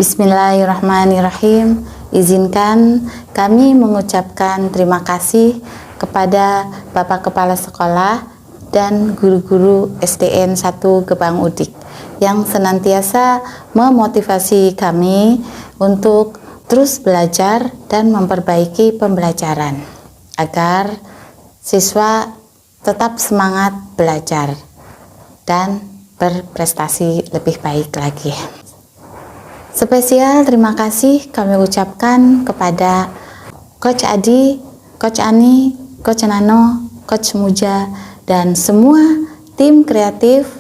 Bismillahirrahmanirrahim. Izinkan kami mengucapkan terima kasih kepada Bapak Kepala Sekolah dan guru-guru SDN 1 Gebang Udik yang senantiasa memotivasi kami untuk terus belajar dan memperbaiki pembelajaran agar siswa tetap semangat belajar dan berprestasi lebih baik lagi. Spesial terima kasih kami ucapkan kepada Coach Adi, Coach Ani, Coach Nano, Coach Muja, dan semua tim kreatif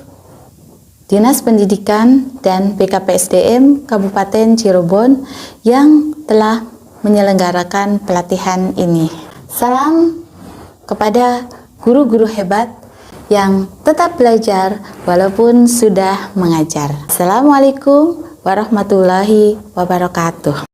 Dinas Pendidikan dan BKPSDM Kabupaten Cirebon yang telah menyelenggarakan pelatihan ini. Salam kepada guru-guru hebat yang tetap belajar walaupun sudah mengajar. Assalamualaikum warahmatullahi wabarakatuh.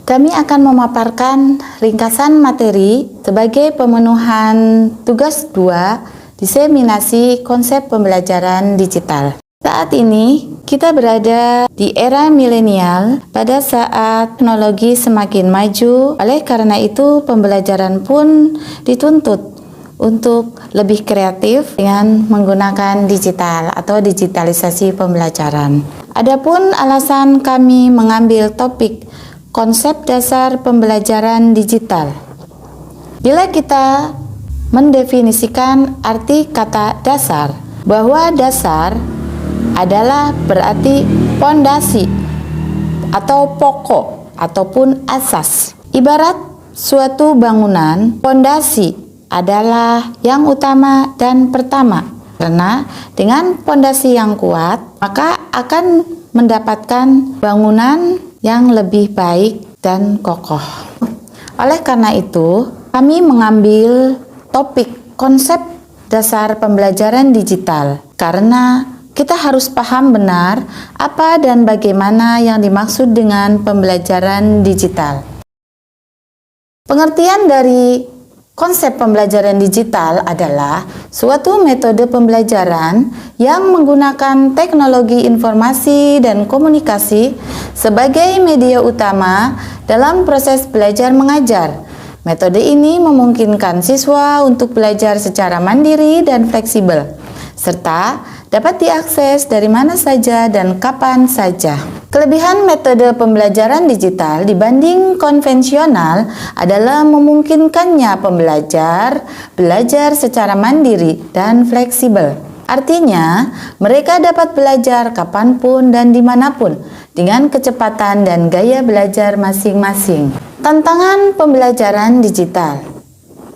Kami akan memaparkan ringkasan materi sebagai pemenuhan tugas 2 diseminasi konsep pembelajaran digital. Saat ini kita berada di era milenial pada saat teknologi semakin maju, oleh karena itu pembelajaran pun dituntut untuk lebih kreatif dengan menggunakan digital atau digitalisasi pembelajaran. Adapun alasan kami mengambil topik konsep dasar pembelajaran digital. Bila kita mendefinisikan arti kata dasar, bahwa dasar adalah berarti pondasi atau pokok ataupun asas. Ibarat suatu bangunan, pondasi adalah yang utama dan pertama. Karena dengan pondasi yang kuat, maka akan mendapatkan bangunan yang lebih baik dan kokoh. Oleh karena itu, kami mengambil topik konsep dasar pembelajaran digital karena kita harus paham benar apa dan bagaimana yang dimaksud dengan pembelajaran digital. Pengertian dari konsep pembelajaran digital adalah suatu metode pembelajaran yang menggunakan teknologi informasi dan komunikasi sebagai media utama dalam proses belajar mengajar. Metode ini memungkinkan siswa untuk belajar secara mandiri dan fleksibel, serta dapat diakses dari mana saja dan kapan saja. Kelebihan metode pembelajaran digital dibanding konvensional adalah memungkinkannya pembelajar belajar secara mandiri dan fleksibel. Artinya, mereka dapat belajar kapanpun dan dimanapun dengan kecepatan dan gaya belajar masing-masing. Tantangan pembelajaran digital.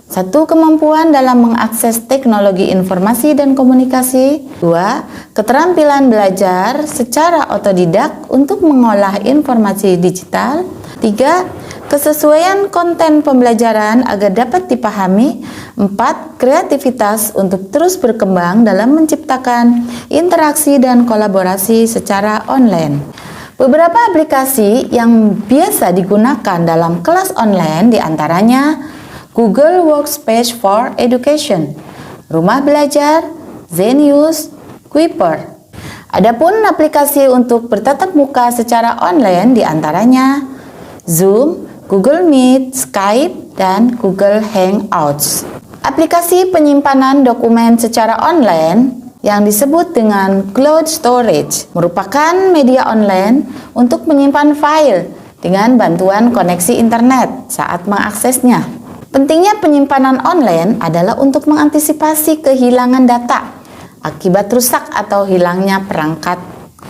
1. Kemampuan dalam mengakses teknologi informasi dan komunikasi. 2. Keterampilan belajar secara otodidak untuk mengolah informasi digital. 3. Kesesuaian konten pembelajaran agar dapat dipahami. 4. Kreativitas untuk terus berkembang dalam menciptakan interaksi dan kolaborasi secara online. Beberapa aplikasi yang biasa digunakan dalam kelas online diantaranya Google Workspace for Education, Rumah Belajar, Zenius, Kuiper. Adapun aplikasi untuk bertatap muka secara online diantaranya Zoom, Google Meet, Skype, dan Google Hangouts. Aplikasi penyimpanan dokumen secara online yang disebut dengan cloud storage merupakan media online untuk menyimpan file dengan bantuan koneksi internet saat mengaksesnya. Pentingnya penyimpanan online adalah untuk mengantisipasi kehilangan data akibat rusak atau hilangnya perangkat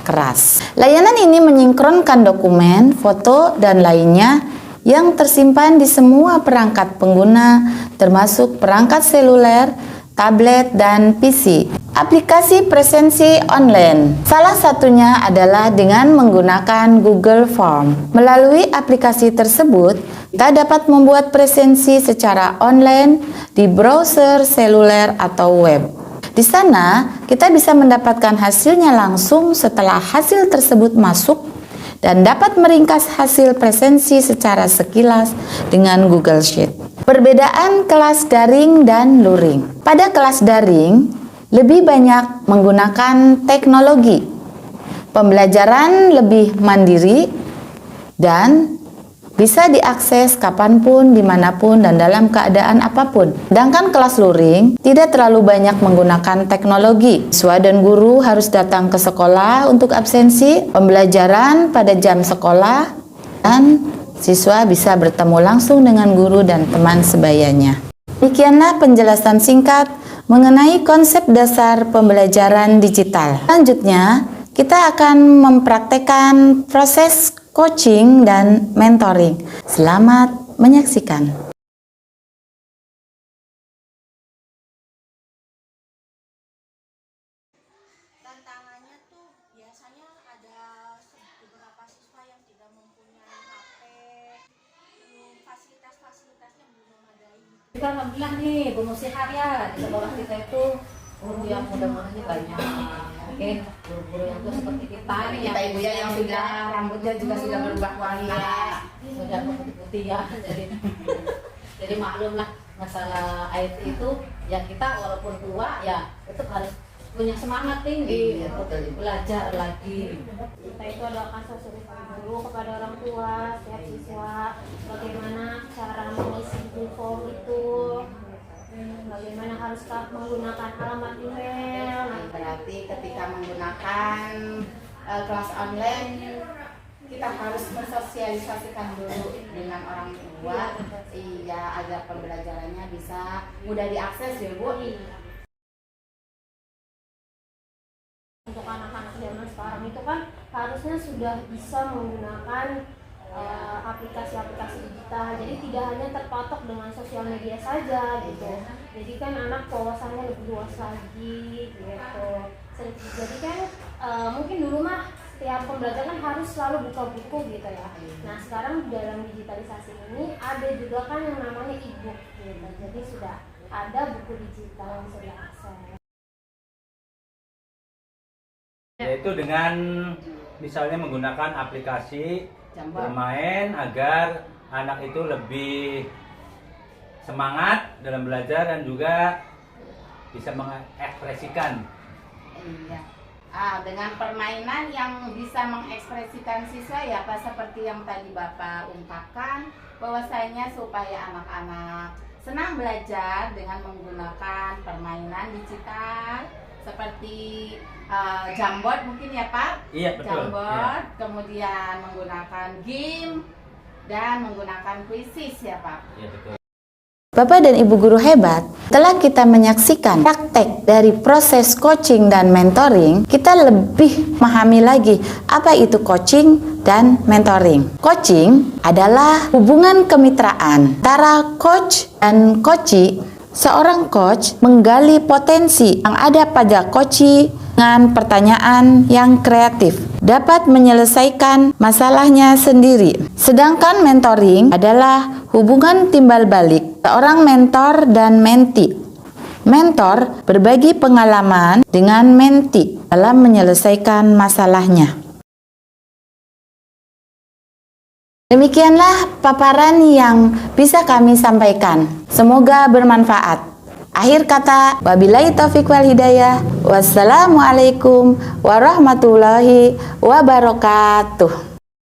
keras. Layanan ini menyinkronkan dokumen, foto, dan lainnya yang tersimpan di semua perangkat pengguna, termasuk perangkat seluler, tablet, dan PC. Aplikasi presensi online. Salah satunya adalah dengan menggunakan Google Form. Melalui aplikasi tersebut, kita dapat membuat presensi secara online di browser seluler atau web. Di sana, kita bisa mendapatkan hasilnya langsung setelah hasil tersebut masuk dan dapat meringkas hasil presensi secara sekilas dengan Google Sheet. Perbedaan kelas daring dan luring. Pada kelas daring, lebih banyak menggunakan teknologi. pembelajaran lebih mandiri dan bisa diakses kapanpun, dimanapun, dan dalam keadaan apapun. Sedangkan kelas luring tidak terlalu banyak menggunakan teknologi. Siswa dan guru harus datang ke sekolah untuk absensi, pembelajaran pada jam sekolah, dan siswa bisa bertemu langsung dengan guru dan teman sebayanya. Demikianlah penjelasan singkat mengenai konsep dasar pembelajaran digital. Selanjutnya, kita akan mempraktekkan proses coaching dan mentoring. Selamat menyaksikan. Tantangannya tuh biasanya ada beberapa siswa yang tidak mempunyai HP, fasilitas-fasilitasnya belum memadai. Kita alhamdulillah nih, Bu Musihat ya, di sekolah kita itu guru yang mudah-mudahnya banyak. Oke, guru-guru yang tuh seperti kita nih, Kita ibu ya yang sudah rambutnya juga sudah berubah warna. sudah putih-putih ya. Jadi maklum lah masalah IT itu ya, kita walaupun tua ya tetap harus punya semangat tinggi untuk belajar lagi. Kita itu adalah sosialisasi dulu kepada orang tua, setiap siswa, bagaimana cara mengisi Google Form itu, bagaimana harus menggunakan alamat email. Berarti ketika menggunakan kelas online, kita harus mensosialisasikan dulu dengan orang tua, iya, agar pembelajarannya bisa mudah diakses ya Bu. Untuk anak-anak zaman sekarang itu kan harusnya sudah bisa menggunakan aplikasi-aplikasi digital, jadi tidak hanya terpatok dengan sosial media saja gitu. Jadi kan anak wawasannya lebih luas lagi gitu. Jadi kan mungkin dulu mah setiap pembelajaran harus selalu buka buku gitu ya. Nah sekarang dalam digitalisasi ini ada juga kan yang namanya e-book gitu. Jadi sudah ada buku digital yang bisa diakses. Yaitu dengan misalnya menggunakan aplikasi bermain agar anak itu lebih semangat dalam belajar dan juga bisa mengekspresikan. Iya. Dengan permainan yang bisa mengekspresikan siswa ya Pak, seperti yang tadi Bapak ungkapkan, bahwasanya supaya anak-anak senang belajar dengan menggunakan permainan digital seperti Jamboard mungkin ya Pak? Iya betul. Jamboard, kemudian menggunakan game dan menggunakan quizzes ya Pak? Iya betul. Bapak dan Ibu guru hebat, setelah kita menyaksikan praktek dari proses coaching dan mentoring, kita lebih memahami lagi apa itu coaching dan mentoring. Coaching adalah hubungan kemitraan antara coach dan coachee. Seorang coach menggali potensi yang ada pada coachee dengan pertanyaan yang kreatif, dapat menyelesaikan masalahnya sendiri. Sedangkan mentoring adalah hubungan timbal balik seorang mentor dan mentee. Mentor berbagi pengalaman dengan mentee dalam menyelesaikan masalahnya. Demikianlah paparan yang bisa kami sampaikan. Semoga bermanfaat. Akhir kata, wabillahi taufiq wal hidayah. Wassalamualaikum warahmatullahi wabarakatuh.